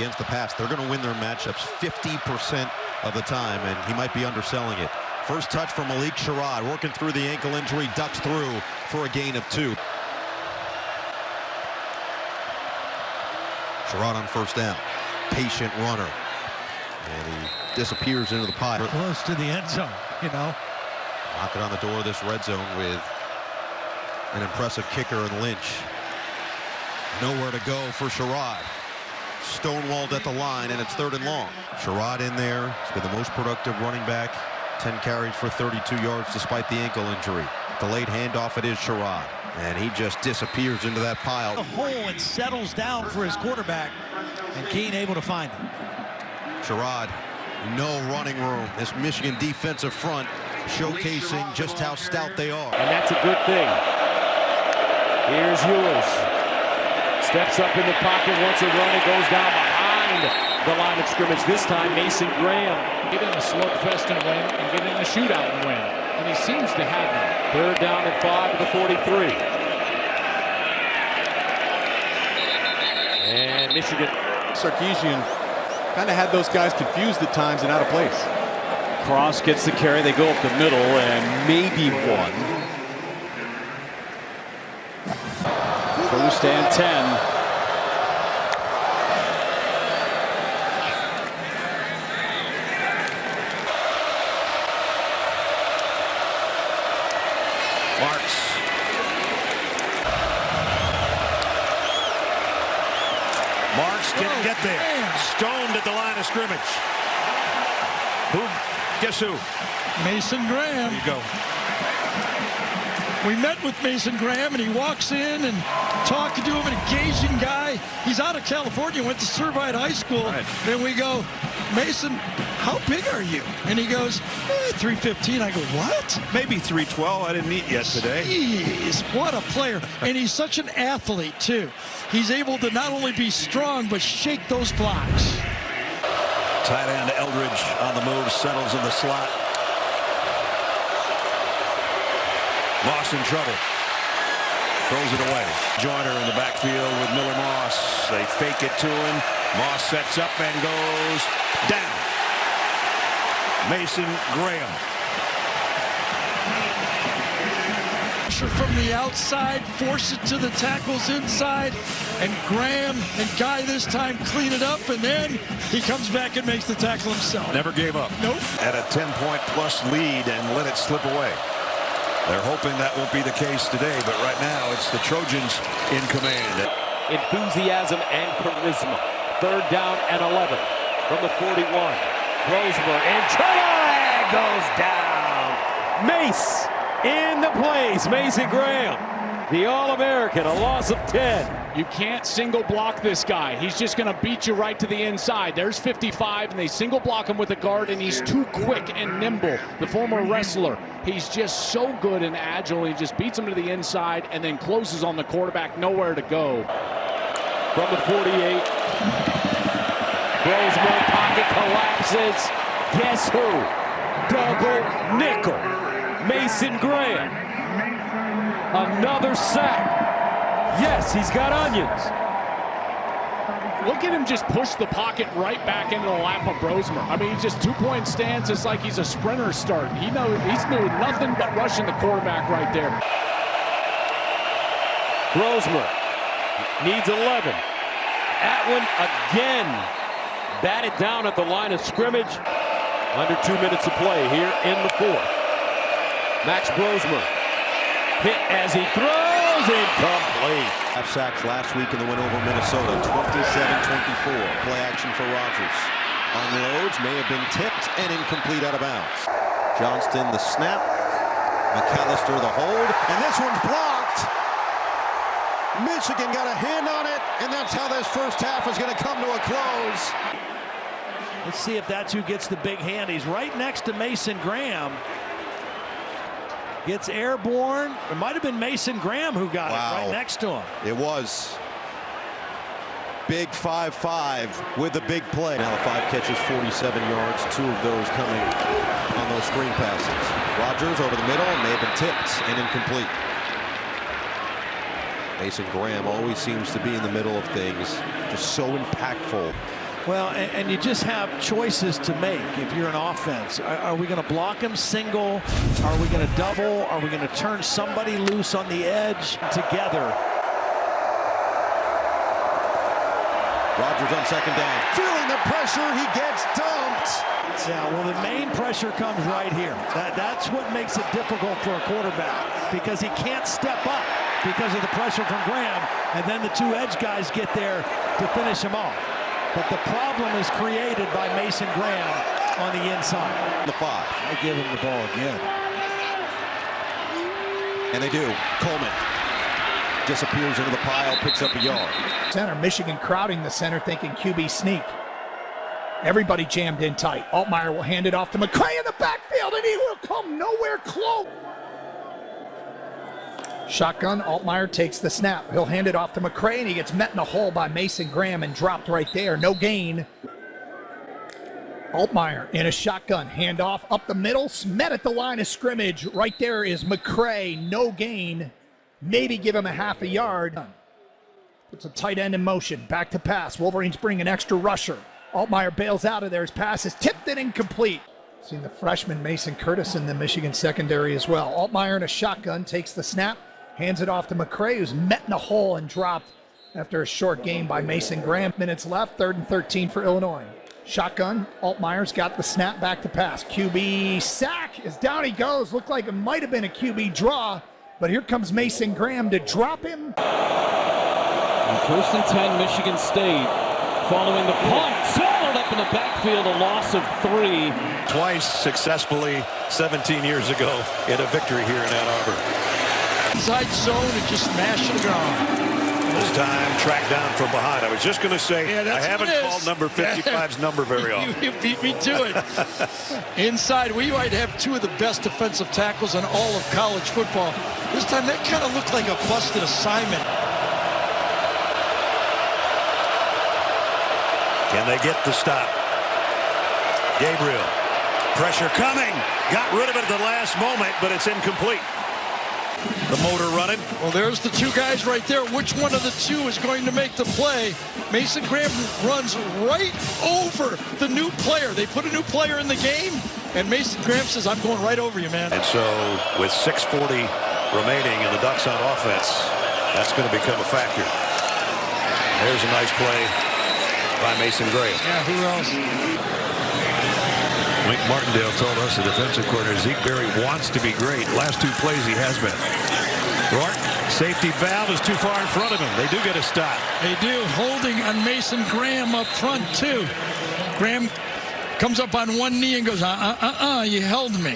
against the pass. They're going to win their matchups 50% of the time, and he might be underselling it. First touch for Malik Sherrod, working through the ankle injury, ducks through for a gain of 2. Sherrod on first down. Patient runner. And he disappears into the pile. Close to the end zone, you know. Knocking on the door of this red zone with an impressive kicker in Lynch. Nowhere to go for Sherrod. Stonewalled at the line, and it's 3rd and long. Sherrod in there. He's been the most productive running back. 10 carries for 32 yards despite the ankle injury. Delayed handoff, it is Sherrod. And he just disappears into that pile. The hole and settles down for his quarterback. And Keene able to find him. Sherrod, no running room. This Michigan defensive front showcasing just how stout they are. And that's a good thing. Here's Ewers. Steps up in the pocket, wants to run, it goes down behind the line of scrimmage. This time, Mason Graham. Get in a slugfest and win, and get in a shootout and win. And he seems to have that. 3rd down and 5 to the 43. And Michigan. Sarkisian kind of had those guys confused at times and out of place. Cross gets the carry. They go up the middle and maybe one. 1st and 10. Marks didn't get there. Stoned at the line of scrimmage. Guess who? Mason Graham. There you go. We met with Mason Graham, and he walks in and talking to him, an engaging guy. He's out of California, went to Servite High School. Right. And we go, Mason, how big are you? And he goes, 315. I go, what? Maybe 312. I didn't eat yet today. Jeez, what a player. And he's such an athlete, too. He's able to not only be strong, but shake those blocks. Tight end Eldridge on the move, settles in the slot. Moss in trouble. Throws it away. Joyner in the backfield with Miller Moss. They fake it to him. Moss sets up and goes down. Mason Graham. From the outside, force it to the tackles inside, and Graham and Guy this time clean it up, and then he comes back and makes the tackle himself. Never gave up. Nope. At a 10-point plus lead and let it slip away. They're hoping that won't be the case today, but right now it's the Trojans in command. Enthusiasm and charisma. 3rd down and 11 from the 41. Roseberg and Trey goes down. Mace in the place. Mason Graham, the All-American, a loss of 10. You can't single block this guy. He's just going to beat you right to the inside. There's 55, and they single block him with a guard, and he's too quick and nimble. The former wrestler, he's just so good and agile. He just beats him to the inside and then closes on the quarterback. Nowhere to go. From the 48, Roseberg pocket collapses. Guess who? Double nickel. Mason Graham. Another sack. Yes, he's got onions. Look at him just push the pocket right back into the lap of Brosmer. I mean, he's just 2-point stance. It's like he's a sprinter starting. He's doing nothing but rushing the quarterback right there. Brosmer needs 11. Atwin again batted down at the line of scrimmage. Under 2 minutes to play here in the 4th. Max Brosmer hit as he throws, incomplete. Half sacks last week in the win over Minnesota, 27-24. Play action for Rodgers. Unloads, may have been tipped and incomplete out of bounds. Johnston the snap. McAllister the hold, and this one's blocked. Michigan got a hand on it, and that's how this first half is going to come to a close. Let's see if that's who gets the big hand. He's right next to Mason Graham. Gets airborne. It might have been Mason Graham who got it right next to him. It was. Big 5-5 with the big play. Now 5 catches, 47 yards, 2 of those coming on those screen passes. Rodgers over the middle, may have been tipped and incomplete. Mason Graham always seems to be in the middle of things, just so impactful Well, and you just have choices to make if you're an offense. Are we going to block him single? Are we going to double? Are we going to turn somebody loose on the edge together? Rodgers on second down. Feeling the pressure, he gets dumped. Yeah, well, the main pressure comes right here. That's what makes it difficult for a quarterback because he can't step up because of the pressure from Graham, and then the two edge guys get there to finish him off. But the problem is created by Mason Graham on the inside. The 5. I give him the ball again. And they do. Coleman disappears into the pile, picks up a yard. Center, Michigan crowding the center, thinking QB sneak. Everybody jammed in tight. Altmaier will hand it off to McCray in the backfield, and he will come nowhere close. Shotgun, Altmaier takes the snap. He'll hand it off to McCray, and he gets met in the hole by Mason Graham and dropped right there. No gain. Altmaier in a shotgun, handoff up the middle, met at the line of scrimmage. Right there is McCray, no gain. Maybe give him a half a yard. Puts a tight end in motion, back to pass. Wolverines bring an extra rusher. Altmaier bails out of there. His pass is tipped and incomplete. Seen the freshman Mason Curtis in the Michigan secondary as well. Altmaier in a shotgun takes the snap, hands it off to McCray, who's met in the hole and dropped after a short game by Mason Graham. Minutes left, 3rd and 13 for Illinois. Shotgun, Altmaier's got the snap, back to pass. QB sack, as down he goes. Looked like it might have been a QB draw, but here comes Mason Graham to drop him. And 1st and 10, Michigan State. Following the punt, swallowed up in the backfield, a loss of 3. Twice successfully 17 years ago in a victory here in Ann Arbor. Inside zone and just smash it around. This time tracked down from behind. I was just going to say, I haven't called number 55's number very often. You beat me to it. Inside, we might have 2 of the best defensive tackles in all of college football. This time that kind of looked like a busted assignment. Can they get the stop? Gabriel. Pressure coming. Got rid of it at the last moment, but it's incomplete. The motor running. Well, there's the 2 guys right there. Which one of the 2 is going to make the play? Mason Graham runs right over the new player. They put a new player in the game, and Mason Graham says, I'm going right over you, man. And so with 6:40 remaining and the Ducks on offense, that's going to become a factor. There's a nice play by Mason Graham. Yeah, who else? Mike Martindale told us the defensive coordinator Zeke Berry wants to be great. Last 2 plays he has been. Rourke, safety valve is too far in front of him. They do get a stop. They do. Holding on Mason Graham up front, too. Graham comes up on one knee and goes, you held me.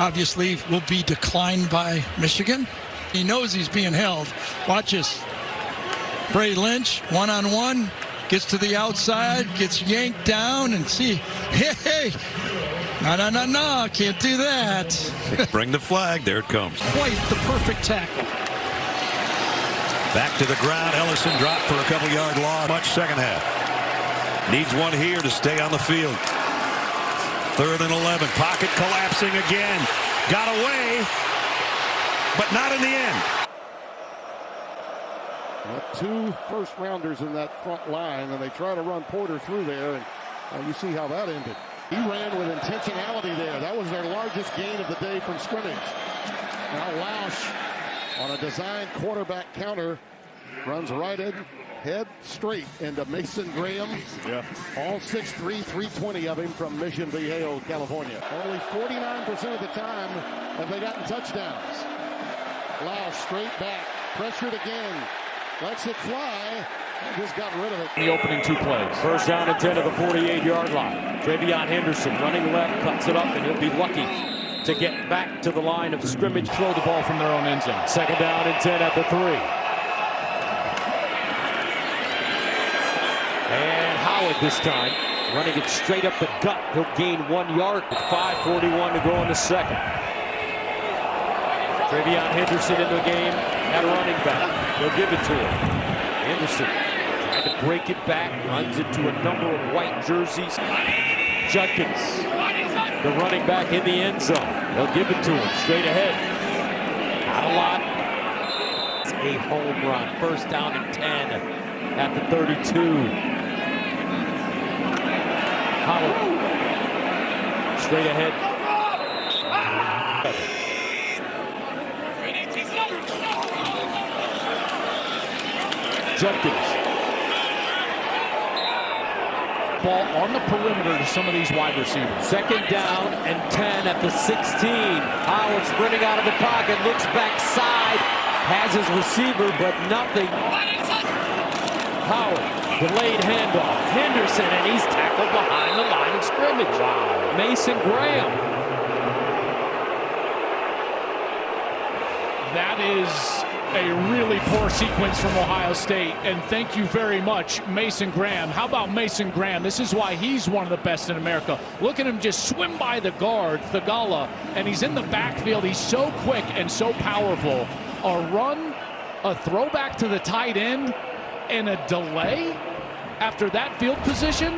Obviously will be declined by Michigan. He knows he's being held. Watch this. Bray Lynch, one-on-one. Gets to the outside, gets yanked down, and see, hey, no, can't do that. Bring the flag, there it comes. Quite the perfect tackle. Back to the ground, Ellison dropped for a couple-yard loss. Much second half. Needs one here to stay on the field. 3rd and 11, pocket collapsing again. Got away, but not in the end. 2 first-rounders in that front line, and they try to run Porter through there, and you see how that ended. He ran with intentionality there. That was their largest gain of the day from scrimmage. Now Lausch on a design quarterback counter runs right in, head straight into Mason Graham. Yeah. All 6'3", 320 of him from Mission Viejo, California. Only 49% of the time have they gotten touchdowns. Lausch straight back, pressured again. Lets it fly. Just got rid of it. The opening 2 plays. 1st down and 10 at the 48-yard line. Travion Henderson running left, cuts it up, and he'll be lucky to get back to the line of scrimmage. Throw the ball from their own end zone. 2nd down and 10 at the 3. And Howard this time, running it straight up the gut. He'll gain 1 yard with 5:41 to go in the 2nd. Travion Henderson in the game at running back. They'll give it to him. Anderson trying to break it back, runs into a number of white jerseys. Judkins, the running back in the end zone. They'll give it to him straight ahead. Not a lot. It's a home run. 1st down and 10 at the 32. Howard. Straight ahead. Judkins. Ball on the perimeter to some of these wide receivers. Second down and 10 at the 16. Howard sprinting out of the pocket, looks backside, has his receiver, but nothing. Howard, delayed handoff. Henderson, and he's tackled behind the line of scrimmage. Wow. Mason Graham. That is a really poor sequence from Ohio State, and thank you very much, Mason Graham. How about Mason Graham? This is why he's one of the best in America. Look at him just swim by the guard, Thagala, and he's in the backfield. He's so quick and so powerful. A run, a throwback to the tight end, and a delay after that field position.